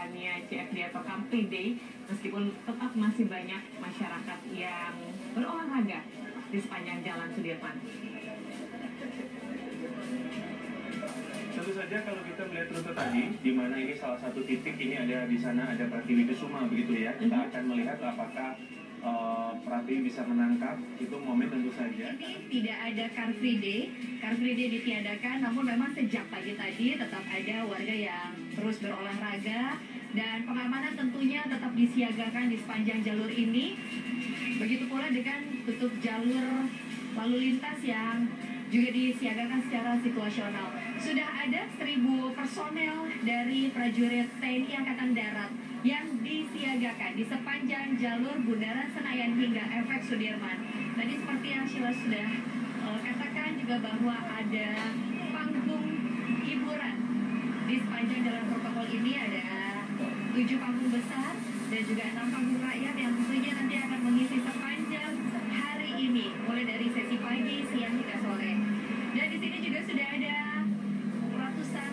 diadakannya CFD atau Car Free Day, meskipun tetap masih banyak masyarakat yang berolahraga di sepanjang Jalan Sudirman. Tentu saja kalau kita melihat rute tadi, di mana ini salah satu titik, ini ada di sana ada Pratiwi Kusuma begitu ya. Kita akan melihat apakah Pratiwi bisa menangkap itu momen tentu saja. Ini tidak ada Car Free Day. Car Free Day ditiadakan, namun memang sejak pagi tadi tetap ada warga yang terus berolahraga dan pengamanan tentunya tetap disiagakan di sepanjang jalur ini. Begitu pula dengan tutup jalur lalu lintas yang juga disiagakan secara situasional. Sudah ada 1.000 personel dari prajurit TNI Angkatan Darat yang disiagakan di sepanjang jalur Bundaran Senayan hingga efek Sudirman. Tadi seperti yang Sheila sudah katakan juga bahwa ada panggung hiburan di sepanjang jalan protokol ini, ada 7 panggung besar dan juga 6 panggung rakyat yang tentunya nanti akan mengisi sepanjang hari ini, mulai dari sesi pagi, siang hingga sore. Dan di sini juga sudah ada ratusan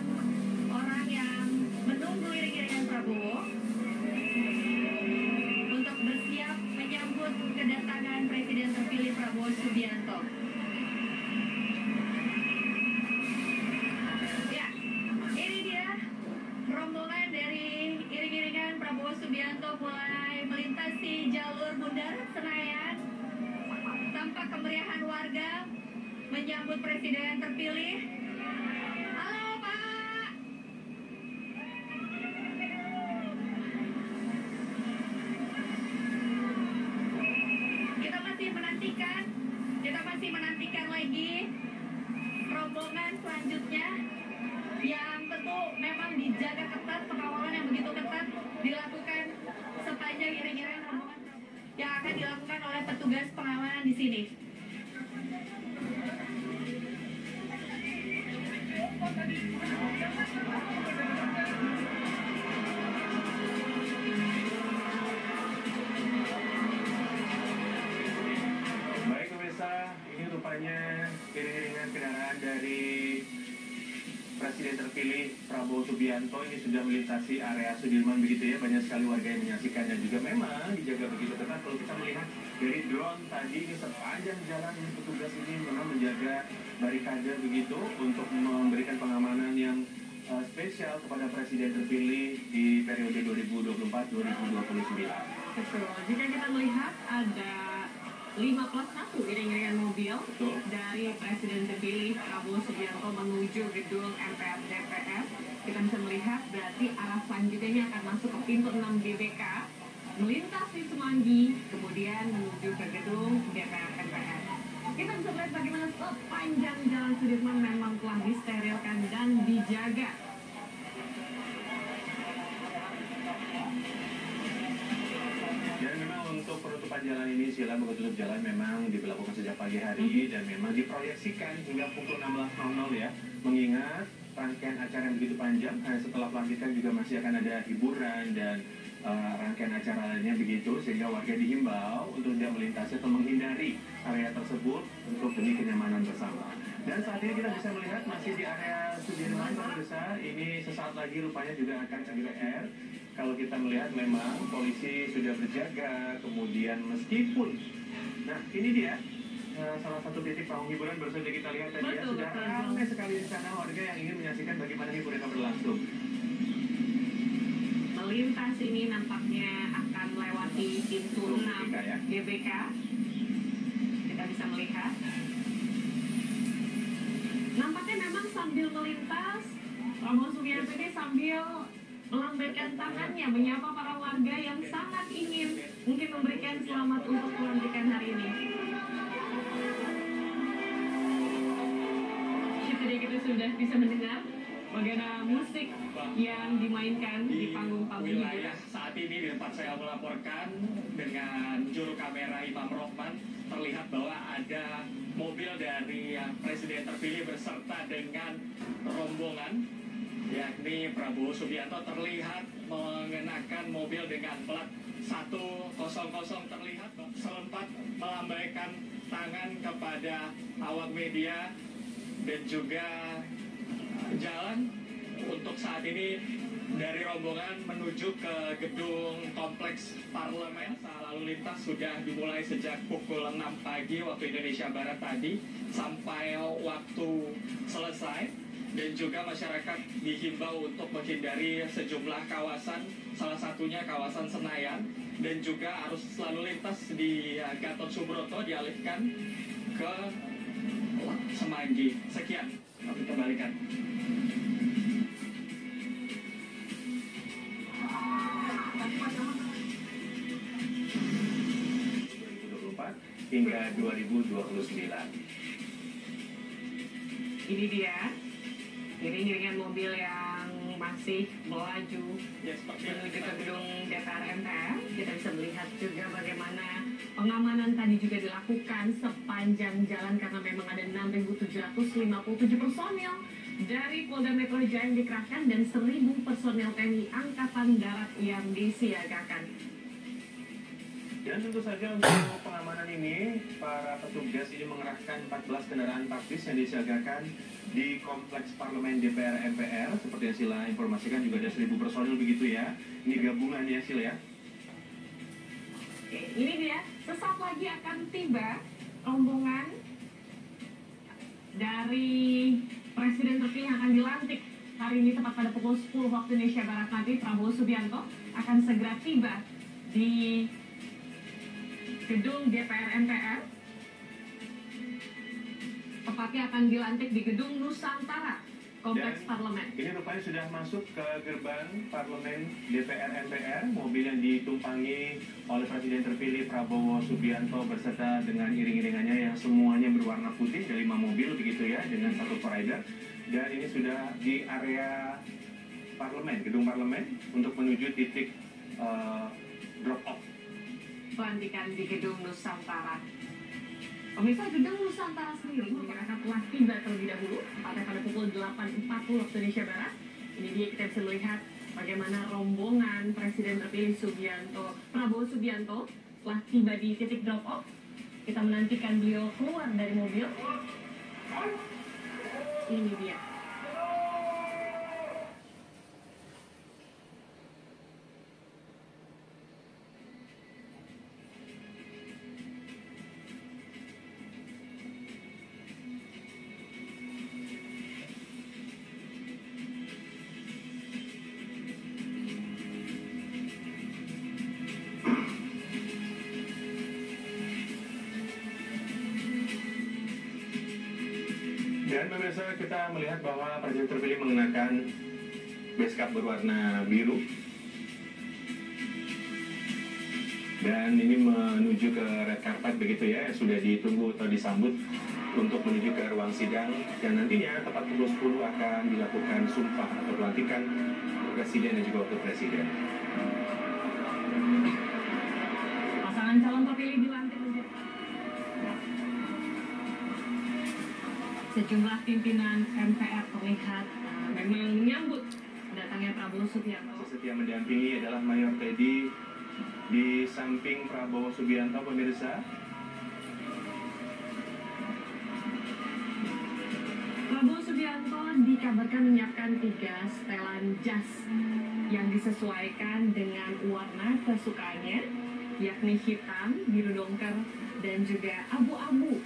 orang yang menunggu iring-iringan Prabowo untuk bersiap menyambut kedatangan Presiden terpilih Prabowo Subianto. Ya, ini dia rombongan dari iring-iringan Prabowo Subianto mulai melintasi jalur Bundaran Senayan. Tampak kemeriahan warga menyambut Presiden terpilih. Halo Pak. Kita masih menantikan lagi rombongan selanjutnya yang tentu memang dijaga ketat, pengawalan yang begitu ketat dilakukan sepanjang iring-iringan rombongan yang akan dilakukan oleh petugas pengamanan di sini. Baik pemirsa, ini rupanya iring-iringan kendaraan dari Presiden terpilih Prabowo Subianto ini sudah melintasi area Sudirman begitu ya. Banyak sekali warga yang menyaksikan dan juga memang dijaga begitu ketat. Kalau kita melihat dari drone tadi, ini sepanjang jalan ini petugas ini memang menjaga barikade begitu untuk memberikan pengamanan yang spesial kepada Presiden terpilih di periode 2024-2029. Betul. Jika kita melihat ada 5+1 iring-iringan mobil dari Presiden terpilih Prabowo Subianto menuju gedung MPR DPR. Kita bisa melihat berarti arah selanjutnya akan masuk ke pintu 6 GBK, melintasi Semanggi, kemudian menuju ke gedung DPR MPR. Kita bisa melihat bagaimana sepanjang jalan Sudirman memang telah disterilkan dan dijaga. Dan memang untuk penutupan jalan ini, Sheila, tutup jalan memang diberlakukan sejak pagi hari dan memang diproyeksikan hingga pukul 16.00 ya. Mengingat rangkaian acara yang begitu panjang, setelah pelantikan juga masih akan ada hiburan dan rangkaian acara lainnya begitu, sehingga warga dihimbau untuk tidak melintasi atau menghindari area tersebut untuk demi kenyamanan bersama. Dan saat ini kita bisa melihat masih di area Sudirman, pemirsa. Ini sesaat lagi rupanya juga akan ke DPR. Kalau kita melihat memang polisi sudah berjaga, kemudian meskipun, nah ini dia salah satu titik panggung hiburan baru saja kita lihat tadi ya, sudah ramai sekali di sana warga yang ingin menyaksikan bagaimana hiburan yang berlangsung. Melintas ini nampaknya akan melewati pintu 6 GBK. Kita bisa melihat. Nampaknya memang sambil melintas, Prabowo Subianto ini sambil melambaikan tangannya menyapa para warga yang sangat ingin mungkin memberikan selamat untuk pelantikan hari ini. Jadi kita sudah bisa mendengar bagaimana musik yang dimainkan di panggung-panggung wilayah saat ini di tempat saya melaporkan dengan juru kamera Imam Rohman, terlihat bahwa ada mobil dari Presiden terpilih beserta dengan rombongan yakni Prabowo Subianto terlihat mengenakan mobil dengan plat 100, terlihat sempat melambaikan tangan kepada awak media dan juga jalan untuk saat ini dari rombongan menuju ke gedung kompleks parlemen. Lalu lintas sudah dimulai sejak pukul 6 pagi waktu Indonesia Barat tadi sampai waktu selesai. Dan juga masyarakat dihimbau untuk menghindari sejumlah kawasan, salah satunya kawasan Senayan. Dan juga arus lalu lintas di Gatot Subroto dialihkan ke Semanggi. Sekian, kami kembalikan. Hingga 2029. Ini dia iring-iringan mobil yang masih melaju menuju ke gedung DPR MPR. Kita bisa melihat juga bagaimana pengamanan tadi juga dilakukan sepanjang jalan karena memang ada 6.757 personil dari Polda Metro Jaya yang dikerahkan dan 1.000 personil TNI Angkatan Darat yang disiagakan. Dan tentu saja untuk pengamanan ini, para petugas ini mengerahkan 14 kendaraan taktis yang disiagakan di kompleks parlemen DPR MPR. Seperti yang Sila informasikan juga ada 1.000 personil begitu ya. Ini gabungan ya Sila ya. Oke, ini dia. Sesaat lagi akan tiba rombongan dari Presiden terpilih yang akan dilantik hari ini tepat pada pukul 10 waktu Indonesia Barat nanti. Prabowo Subianto akan segera tiba di gedung DPR MPR, tepatnya akan dilantik di gedung Nusantara, kompleks parlemen. Ini rupanya sudah masuk ke gerbang parlemen DPR MPR, mobil yang ditumpangi oleh Presiden terpilih Prabowo Subianto beserta dengan iring-iringannya yang semuanya berwarna putih, ada 5 mobil begitu ya, dengan 1 rider. Dan ini sudah di area parlemen, gedung parlemen untuk menuju titik drop off. Pelantikan di gedung Nusantara. Pemirsa, gedung Nusantara sendiri masyarakat telah tiba terlebih dahulu pada pukul 8.40 waktu Indonesia Barat. Ini dia kita bisa melihat bagaimana rombongan Presiden terpilih Prabowo Subianto telah tiba di titik drop off. Kita menantikan beliau keluar dari mobil. Ini dia. Dan pemirsa, kita melihat bahwa Presiden terpilih mengenakan beskap berwarna biru. Dan ini menuju ke red carpet begitu ya, yang sudah ditunggu atau disambut untuk menuju ke ruang sidang. Dan nantinya tepat pukul 10 akan dilakukan sumpah atau pelantikan Presiden dan juga Wakil Presiden. Pasangan calon terpilih dilantik menjadi sejumlah pimpinan MPR terlihat memang menyambut datangnya Prabowo Subianto. Setia mendampingi adalah Mayor Teddy di samping Prabowo Subianto, pemirsa. Prabowo Subianto dikabarkan menyiapkan 3 setelan jas yang disesuaikan dengan warna kesukaannya, yakni hitam, biru dongker, dan juga abu-abu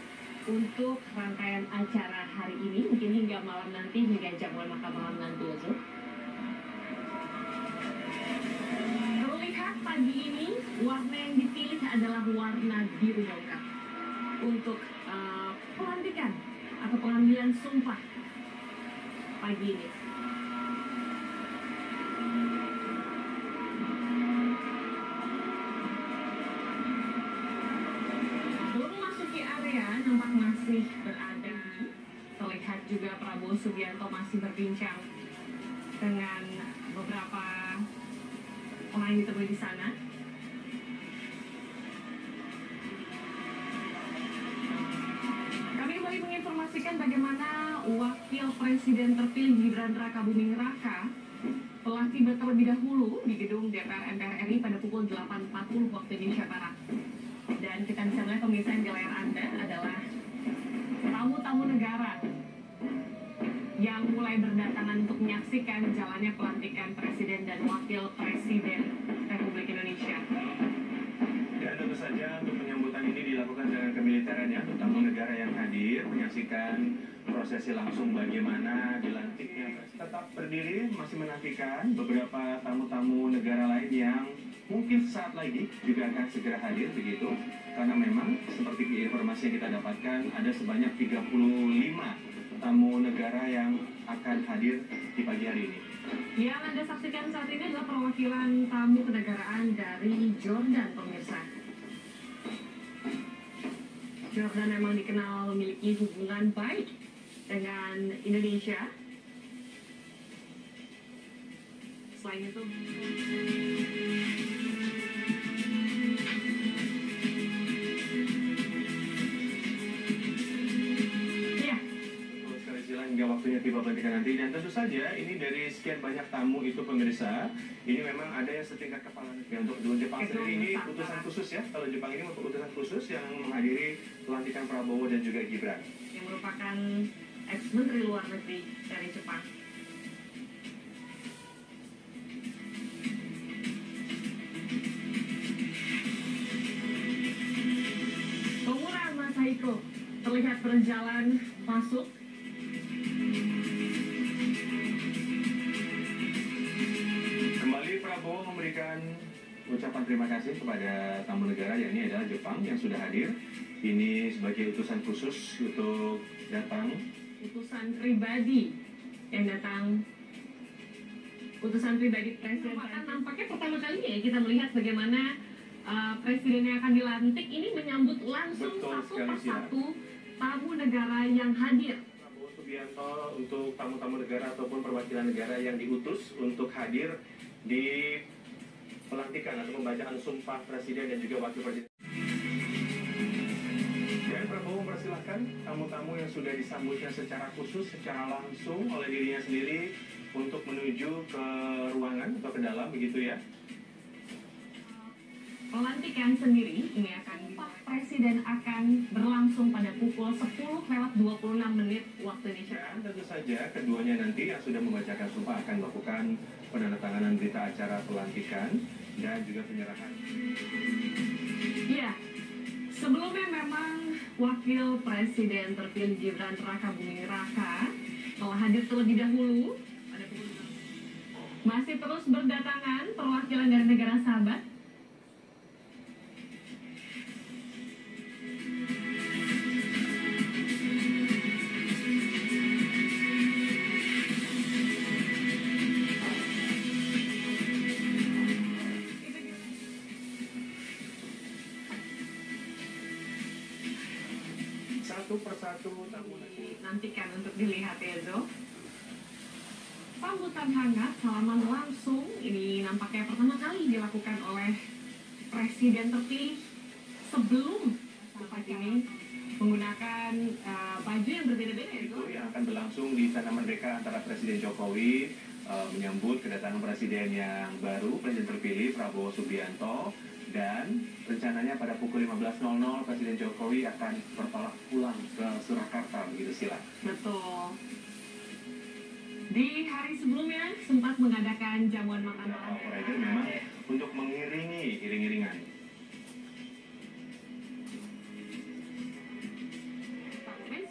untuk rangkaian acara hari ini, mungkin hingga malam nanti, hingga jam makan malam nanti ya. Terlihat pagi ini warna yang dipilih adalah warna biru dongker untuk pelantikan atau pengambilan sumpah pagi ini. Nampak masih berada. Terlihat juga Prabowo Subianto masih berbincang dengan beberapa orang yang ditemui di sana. Kami kembali menginformasikan bagaimana Wakil Presiden terpilih Gibran Rakabuming Raka telah tiba terlebih dahulu di gedung DPR MPR RI pada pukul 8.40 waktu Indonesia Barat. Dan kita bisa melihat pemirsa yang di layar Anda adalah tamu-tamu negara yang mulai ramai berdatangan untuk menyaksikan jalannya pelantikan Presiden dan Wakil Presiden Republik Indonesia. Dan tentu saja untuk penyambutan ini dilakukan dengan kemiliteran ya, tamu negara yang hadir menyaksikan prosesi langsung bagaimana dilantiknya. Tetap berdiri masih menantikan beberapa tamu-tamu negara lain yang mungkin saat lagi juga akan segera hadir begitu. Karena memang seperti informasi yang kita dapatkan ada sebanyak 35 tamu negara yang akan hadir di pagi hari ini. Yang Anda saksikan saat ini adalah perwakilan tamu kenegaraan dari Jordan, pemirsa. Jordan memang dikenal memiliki hubungan baik dengan Indonesia. Selain itu, ya, Betul sekali Sila, hingga waktunya tiba pelantikan nanti. Dan tentu saja ini dari sekian banyak tamu itu pemirsa, ini memang ada yang setingkat kepala negara. Untuk Jepang sendiri ini utusan khusus ya. Kalau Jepang ini utusan khusus yang menghadiri pelantikan Prabowo dan juga Gibran. yang merupakan ex-menteri luar negeri dari Jepang. Komura Masahiko terlihat berjalan masuk. Kembali Prabowo memberikan ucapan terima kasih kepada tamu negara, yakni adalah Jepang yang sudah hadir. Ini sebagai utusan khusus untuk datang. Utusan pribadi yang datang, utusan pribadi presiden. Nampaknya pertama kali ya kita melihat bagaimana presiden yang akan dilantik ini menyambut langsung Betul satu sekali, persatu tamu negara yang hadir. Prabowo Subianto untuk tamu-tamu negara ataupun perwakilan negara yang diutus untuk hadir di pelantikan atau pembacaan sumpah presiden dan juga wakil presiden. Dan Prabowo mempersilahkan tamu-tamu yang sudah disambutnya secara khusus, secara langsung oleh dirinya sendiri untuk menuju ke ruangan atau ke dalam begitu ya. Pelantikan sendiri ini akan presiden akan berlangsung pada pukul 10:26 waktu Indonesia. Dan tentu saja keduanya nanti yang sudah membacakan sumpah akan melakukan penandatanganan berita acara pelantikan dan juga penyerahan. Ya, sebelumnya memang Wakil Presiden terpilih Gibran Rakabuming Raka telah hadir terlebih dahulu pada pukul 6. Masih terus berdatangan perwakilan dari negara sahabat. Satu persatu tamu negara. Nantikan untuk dilihat ya Zo. Sambutan hangat, salaman langsung ini nampaknya pertama kali dilakukan oleh presiden terpilih sebelum saat ini menggunakan baju yang berbeda-beda ya Zo. Itu yang akan berlangsung di Istana Merdeka antara Presiden Jokowi menyambut kedatangan presiden yang baru, presiden terpilih Prabowo Subianto. Dan rencananya pada pukul 15.00 Presiden Jokowi akan bertolak pulang ke Surakarta begitu Sila. Betul. Di hari sebelumnya sempat mengadakan jamuan makan malam. Operator memang untuk mengiringi iring-iringan.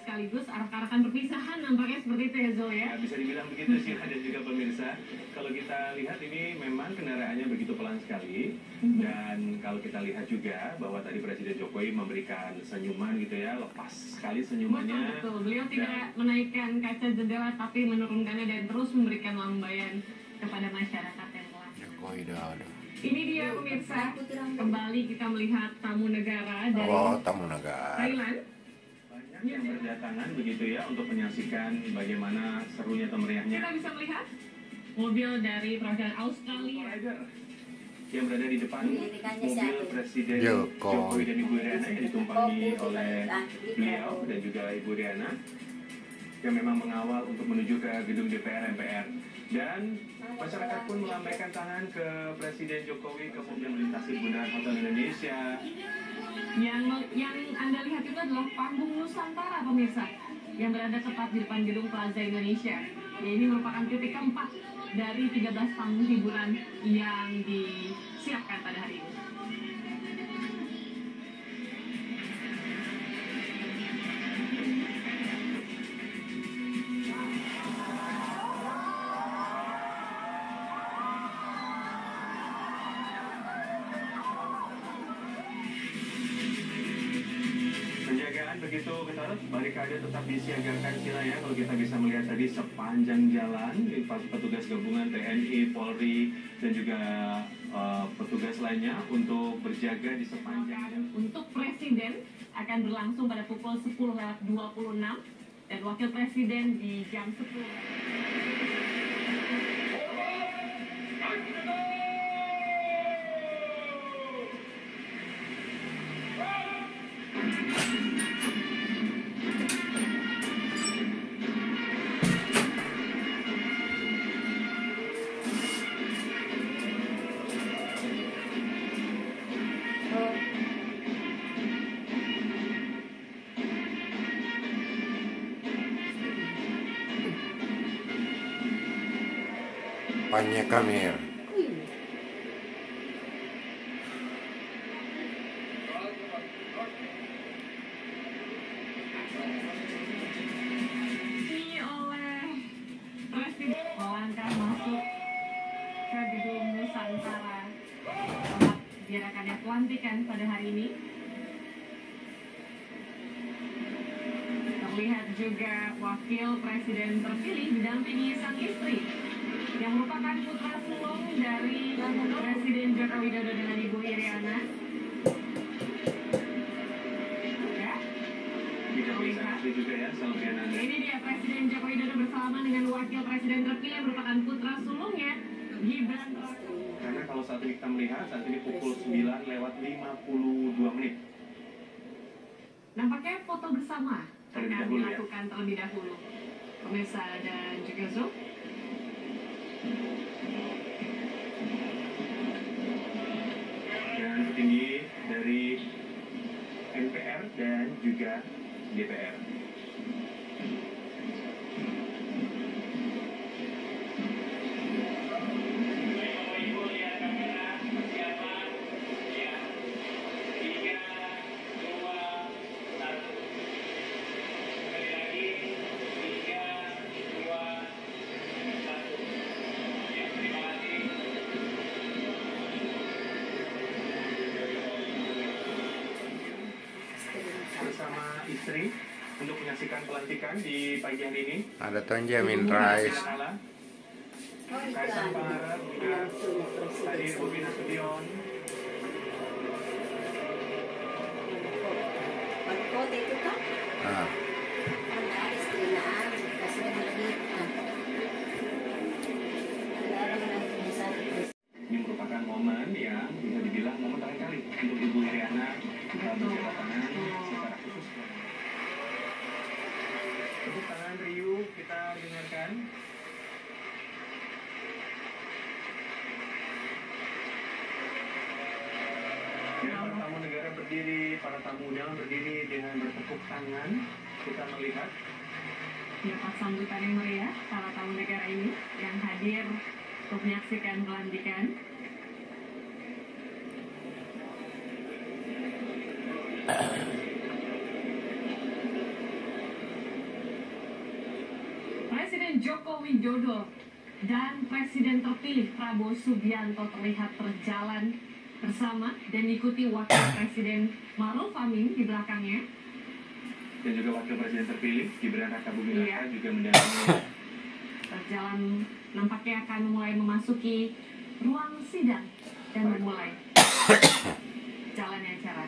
Sekaligus arak-arakan perpisahan nampaknya seperti itu ya Zo ya. Ya, bisa dibilang begitu sih ada juga pemirsa. Kalau kita lihat ini memang kendaraannya begitu pelan sekali. Dan kalau kita lihat juga bahwa tadi Presiden Jokowi memberikan senyuman gitu ya, lepas sekali senyumannya. Betul. Beliau tidak menaikkan kaca jendela tapi menurunkannya dan terus memberikan lambaian kepada masyarakat yang telah. Jokowi dah ada. Ini dia pemirsa, kembali kita melihat tamu negara dari Tamu negara. Thailand. Banyak yang berdatangan begitu ya untuk menyaksikan bagaimana serunya atau meriahnya. Kita bisa melihat mobil dari perwakilan Australia. Operator yang berada di depan mobil Presiden Jokowi. Jokowi dan Ibu Riana yang ditumpangi oleh beliau dan juga Ibu Riana yang memang mengawal untuk menuju ke gedung DPR MPR. Dan masyarakat pun melambaikan tangan ke Presiden Jokowi kemudian melintasi Bundaran Hotel Indonesia. Yang Anda lihat itu adalah panggung Nusantara pemirsa yang berada tepat di depan gedung Plaza Indonesia. Ini merupakan titik keempat dari 13 panggung hiburan yang disiapkan pada hari ini. Penjagaan begitu ketat, barikade tetap disiagakan Sila ya. Kalau kita bisa melihat tadi sepanjang jalan, petugas gabungan TNI, Polri, dan juga petugas lainnya untuk berjaga di sepanjang jalan. Untuk presiden akan berlangsung pada pukul 10:26 dan wakil presiden di jam 10. Pannya kamera. Ini oleh presiden melangkah masuk ke gedung Nusantara tempat diadakannya pelantikan pada hari ini. Terlihat juga wakil presiden terpilih didampingi sang istri yang merupakan putra sulung dari Presiden Joko Widodo dengan Ibu Iriana. Ya, Tidak bisa asli juga ya, Salviana. ini dia Presiden Joko Widodo bersama dengan wakil presiden terpilih yang merupakan putra sulungnya, Gibran. Karena kalau saat ini kita melihat, saat ini pukul 9:52 menit. Nampaknya foto bersama Terlebih akan dahulu, ya. dilakukan terlebih dahulu. Pemirsa dan juga Zoom. Dan petinggi dari MPR dan juga DPR. Bersama istri untuk menyaksikan pelantikan di pagi hari ini. Ada Tonjamin Rice. Kaisang Pangarep juga hadir, Bobi Nasution. Pagkote itu kan, Ah, ada istrinan, kasi malilitan. Alam na minsan, Ini merupakan momen yang bisa dibilang momen terakhir kali untuk Ibu Iriana berjabat tangan secara khusus. Tepuk tangan Riu kita dengarkan. Ya, para tamu negara berdiri, para tamu undangan berdiri dengan bertepuk tangan. Kita melihat Dapat sambutan yang meriah para tamu negara ini yang hadir untuk menyaksikan pelantikan. Presiden Joko Widodo dan Presiden terpilih Prabowo Subianto terlihat berjalan bersama dan diikuti Wakil Presiden Maruf Amin di belakangnya. dan juga Wakil Presiden terpilih Gibran Rakabuming Iya. Raka juga mendampingi. Berjalan nampaknya akan mulai memasuki ruang sidang dan memulai jalannya acara.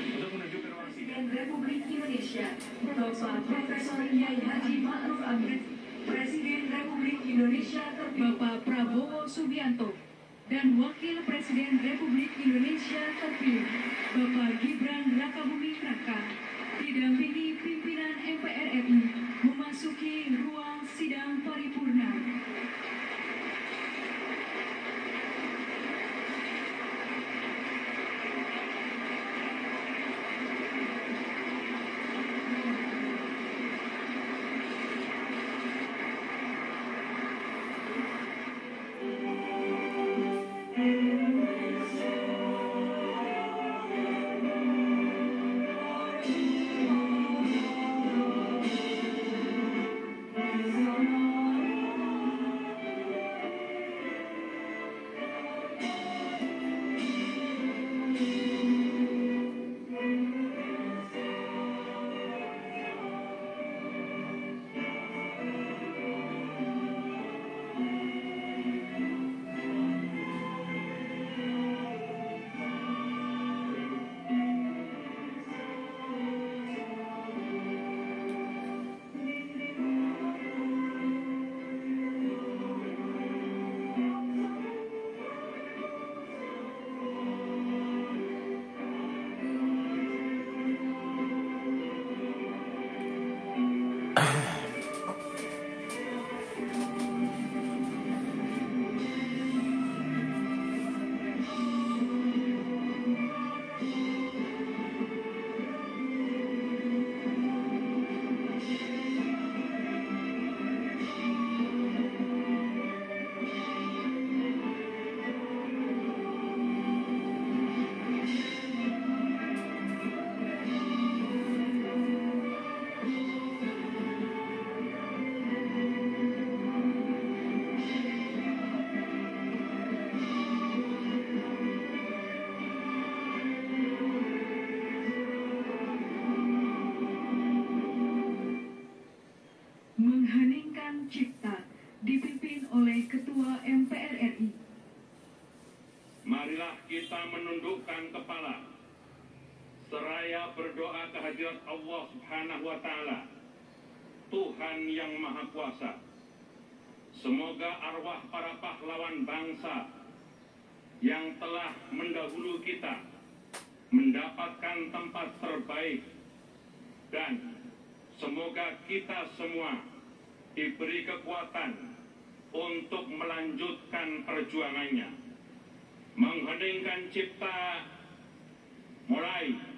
Untuk menuju ke ruang sidang. Presiden Republik Indonesia, Bapak Profesor Yai Haji Ma'ruf Amin, Presiden Republik Indonesia terpilih Bapak Prabowo Subianto, dan Wakil Presiden Republik Indonesia terpilih Bapak Gibran Rakabuming Raka, didampingi pimpinan MPR RI, memasuki ruang sidang paripurna. MPR RI. Marilah kita menundukkan kepala seraya berdoa kehadirat Allah Subhanahu wa Ta'ala, Tuhan yang Maha Kuasa. Semoga arwah para pahlawan bangsa yang telah mendahului kita mendapatkan tempat terbaik, dan semoga kita semua diberi kekuatan untuk melanjutkan perjuangannya. Mengheningkan cipta, mulai.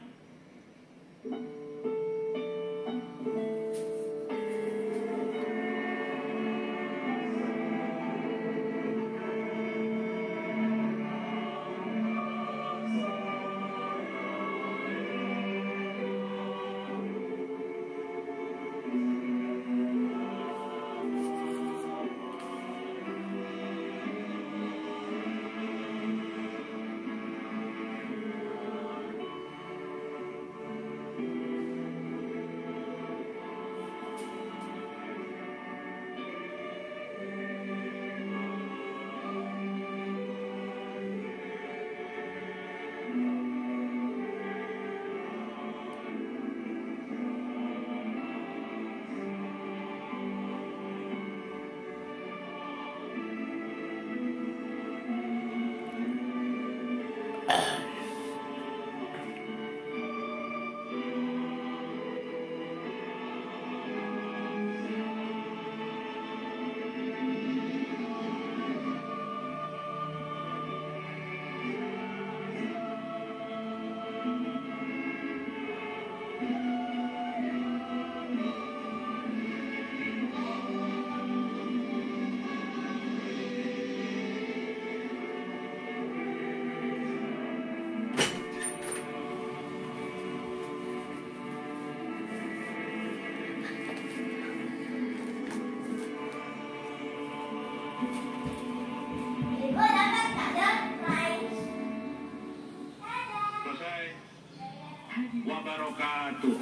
Wabarakatuh.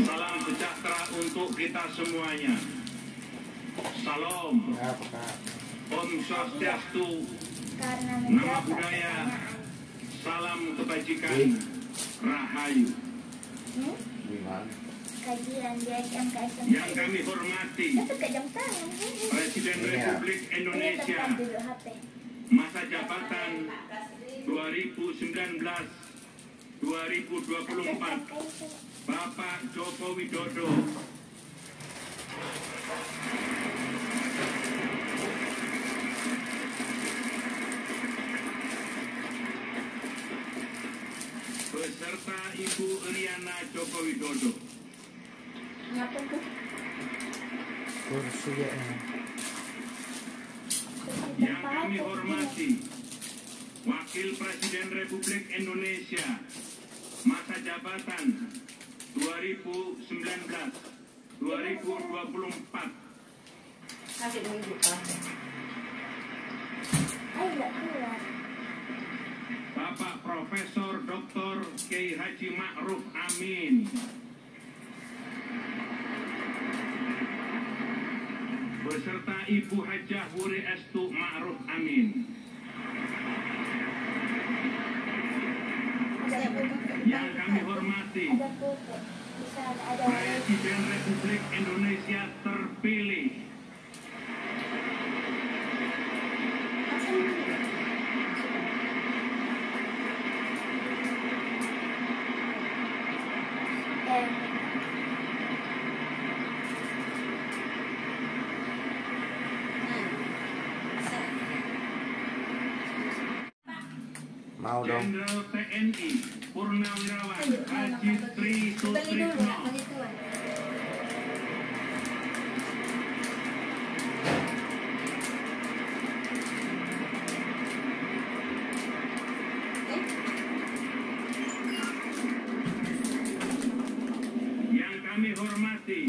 Salam sejahtera untuk kita semuanya. Salam. Om Swastiastu. Nama budaya. Salam kebajikan. Rahayu. Yang kami hormati Presiden Republik Indonesia masa jabatan 2019-2024 Bapak Joko Widodo. Beserta Ibu Iriana Joko Widodo. Yang kami hormati Wakil Presiden Republik Indonesia masa jabatan 2019-2024 Bapak Profesor Dr. Kiai Haji Ma'ruf Amin. Beserta Ibu Hajah Wuri Estu Ma'ruf Amin. Yang kami hormati Presiden Republik Indonesia terpilih Mau dong. Jenderal TNI Purnawirawan Haji Tri Sutrisno. Yang kami hormati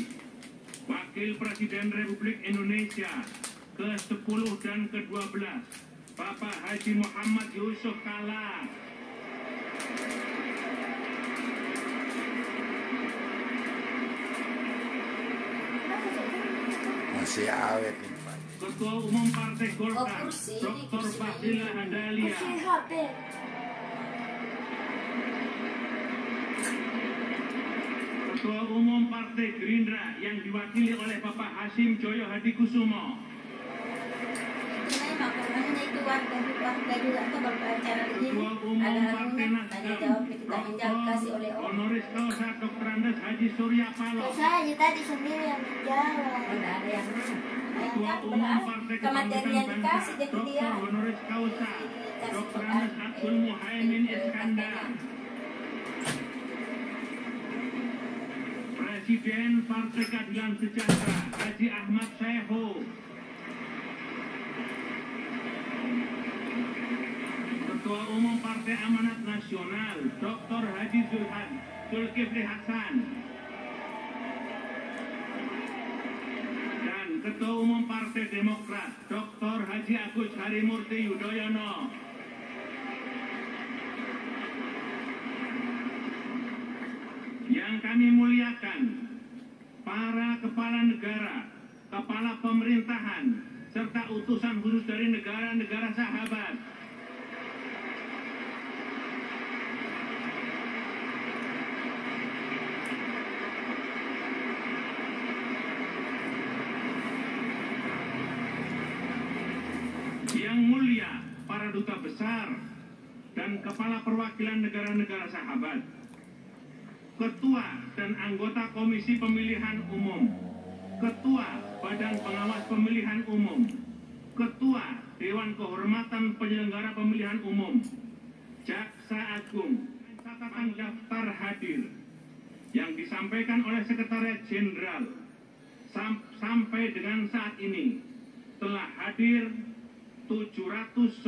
Wakil Presiden Republik Indonesia ke-10 dan ke-12 Bapak Haji Muhammad Yusuf Kalla. masih awet nih Pak. Ketua Umum Partai Golkar, kursi, Dr. kursi Fadila ini. Handalia. Kursi HP. Ketua Umum Partai Gerindra yang diwakili oleh Bapak Hasyim Joyo Hadikusumo. Itu memang karena itu warga juga tuh berbicara ini. Ketua Umum Ada Partai anunya, tanya jawab Nasdem, kita menjawab kasih oleh Dr. orang. Honoris Causa Dr. Andes Haji Surya Paloh. Saya aja tadi sendiri yang menjawab. Tidak ada yang mana. Ketua Umum Partai Kematian Kebangkitan yang Bangsa, dikasih jadi dia. Dr. Honoris Causa Dr. Andes Abdul Muhaimin Iskandar. Presiden Partai Keadilan Sejahtera Haji Ahmad Sehu. Ketua Umum Partai Amanat Nasional Dr. Haji Zulkifli Hasan. Dan Ketua Umum Partai Demokrat Dr. Haji Agus Harimurti Yudhoyono. Yang kami muliakan, para kepala negara, kepala pemerintahan, serta utusan khusus dari negara-negara sahabat. Yang mulia, para duta besar dan kepala perwakilan negara-negara sahabat, Ketua dan anggota Komisi Pemilihan Umum, Ketua Badan Pengawas Pemilihan Umum, Ketua Dewan Kehormatan Penyelenggara Pemilihan Umum, Jaksa Agung, catatan daftar hadir yang disampaikan oleh Sekretariat Jenderal sampai dengan saat ini telah hadir 709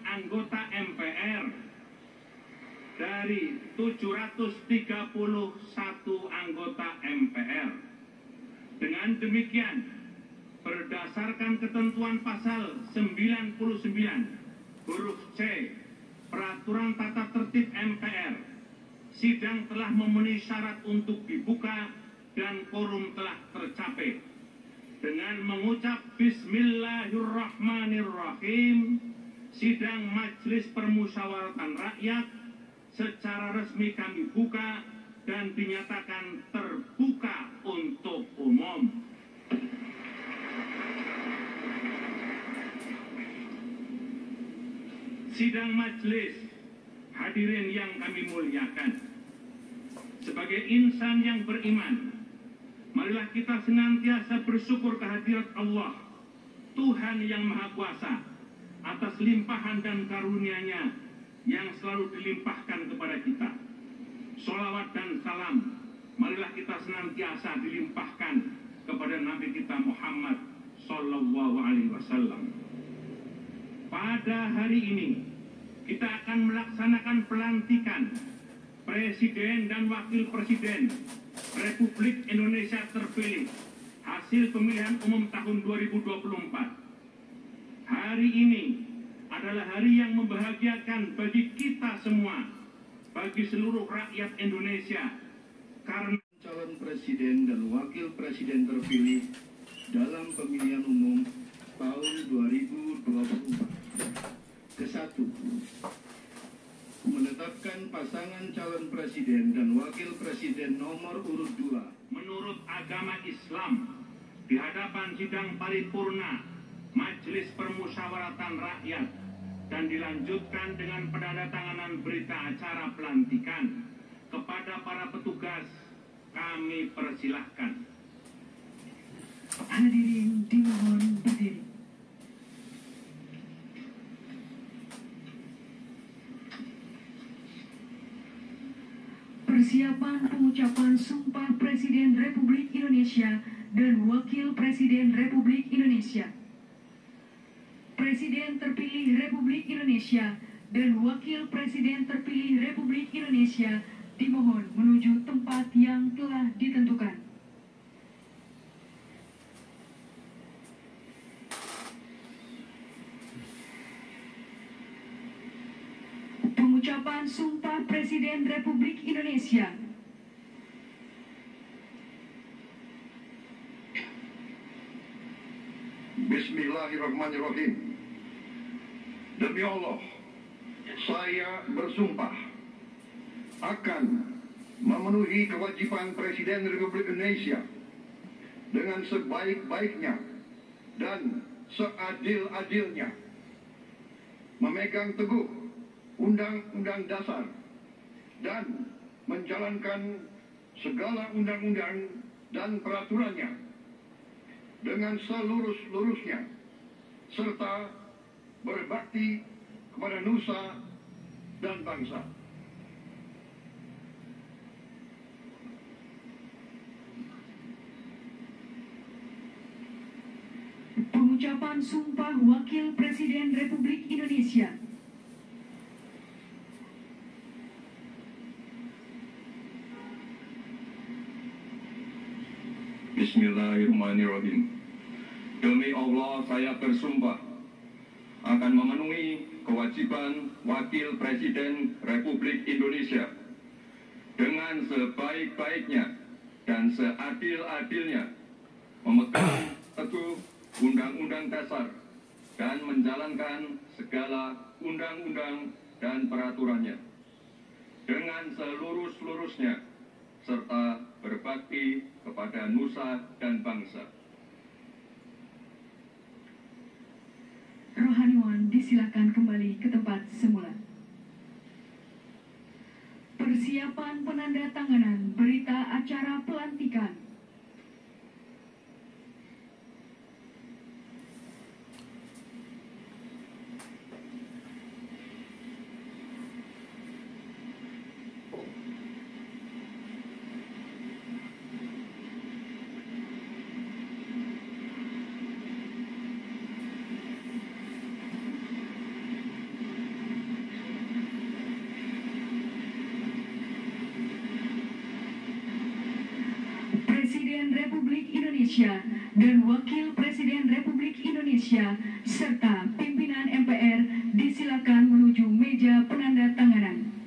anggota MPR dari 731 anggota MPR. Dengan demikian, berdasarkan ketentuan pasal 99 huruf C Peraturan Tata Tertib MPR, sidang telah memenuhi syarat untuk dibuka dan quorum telah tercapai. Dengan mengucap Bismillahirrahmanirrahim, sidang Majelis Permusyawaratan Rakyat secara resmi kami buka dan dinyatakan terbuka untuk umum. Sidang majelis, hadirin yang kami muliakan, sebagai insan yang beriman, marilah kita senantiasa bersyukur kehadirat Allah, Tuhan yang Maha Kuasa, atas limpahan dan karunia-Nya yang selalu dilimpahkan kepada kita. Sholawat dan salam, marilah kita senantiasa dilimpahkan kepada Nabi kita Muhammad Sallallahu Alaihi Wasallam. Pada hari ini, kita akan melaksanakan pelantikan Presiden dan Wakil Presiden Republik Indonesia terpilih hasil pemilihan umum tahun 2024. Hari ini adalah hari yang membahagiakan bagi kita semua, bagi seluruh rakyat Indonesia, karena calon presiden dan wakil presiden terpilih dalam pemilihan umum tahun 2024. Kesatu, menetapkan pasangan calon presiden dan wakil presiden nomor urut 2 menurut agama Islam di hadapan sidang paripurna Majelis Permusyawaratan Rakyat dan dilanjutkan dengan penandatanganan berita acara pelantikan. Kepada para petugas kami persilahkan. Hadirin dimohon berdiri. Persiapan pengucapan Sumpah Presiden Republik Indonesia dan Wakil Presiden Republik Indonesia. Presiden terpilih Republik Indonesia dan Wakil Presiden terpilih Republik Indonesia dimohon menuju tempat yang telah ditentukan. Pengucapan Sumpah Presiden Republik Indonesia. Bismillahirrahmanirrahim. Demi Allah, saya bersumpah akan memenuhi kewajiban Presiden Republik Indonesia dengan sebaik-baiknya dan seadil-adilnya, memegang teguh Undang-Undang Dasar dan menjalankan segala undang-undang dan peraturannya dengan selurus-lurusnya, serta berbakti kepada nusa dan bangsa. Pengucapan Sumpah Wakil Presiden Republik Indonesia. Bismillahirrahmanirrahim. Demi Allah, saya bersumpah akan memenuhi kewajiban Wakil Presiden Republik Indonesia dengan sebaik-baiknya dan seadil-adilnya, memegang teguh Undang-Undang Dasar dan menjalankan segala undang-undang dan peraturannya dengan selurus-lurusnya, serta berbakti kepada nusa dan bangsa. Rohaniwan disilakan kembali ke tempat semula. Persiapan penandatanganan berita acara pelantikan. Presiden Republik Indonesia dan Wakil Presiden Republik Indonesia serta pimpinan MPR disilakan menuju meja penandatanganan.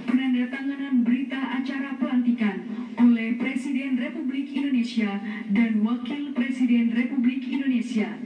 Penandatanganan berita acara pelantikan oleh Presiden Republik Indonesia dan Wakil Presiden Republik Indonesia.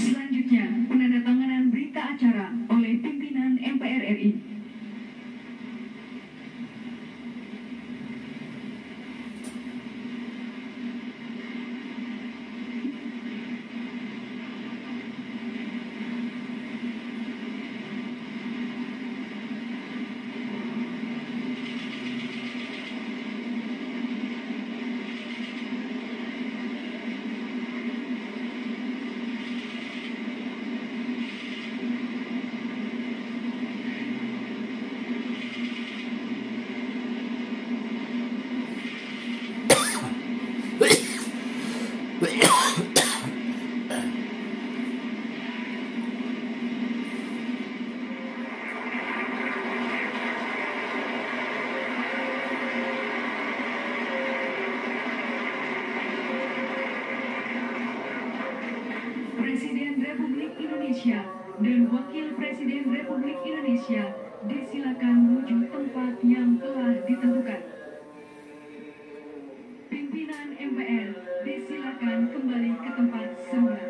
Selanjutnya, penandatanganan berita acara oleh pimpinan MPR RI. Presiden Republik Indonesia dan Wakil Presiden Republik Indonesia disilakan menuju tempat yang telah ditentukan. Pimpinan MPR disilakan kembali ke tempat semula.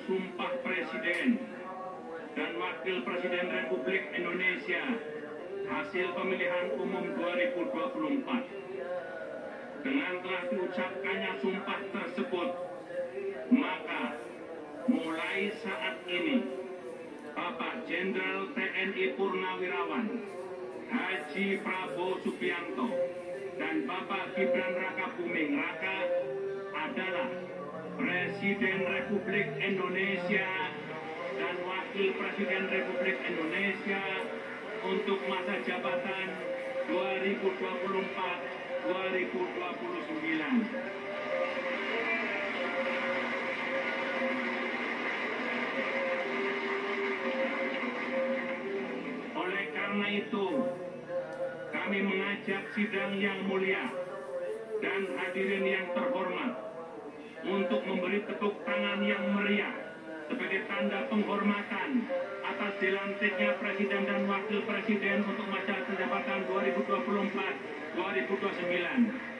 Sumpah Presiden dan Wakil Presiden Republik Indonesia hasil pemilihan umum 2024. Dengan telah diucapkannya sumpah tersebut, maka mulai saat ini Bapak Jenderal TNI Purnawirawan Haji Prabowo Subianto dan Bapak Gibran Rakabuming Raka adalah Presiden Republik Indonesia dan Wakil Presiden Republik Indonesia untuk masa jabatan 2024-2029. Oleh karena itu, kami mengajak sidang yang mulia dan hadirin yang terhormat untuk memberi tepuk tangan yang meriah sebagai tanda penghormatan atas dilantiknya Presiden dan Wakil Presiden untuk masa jabatan 2024-2029.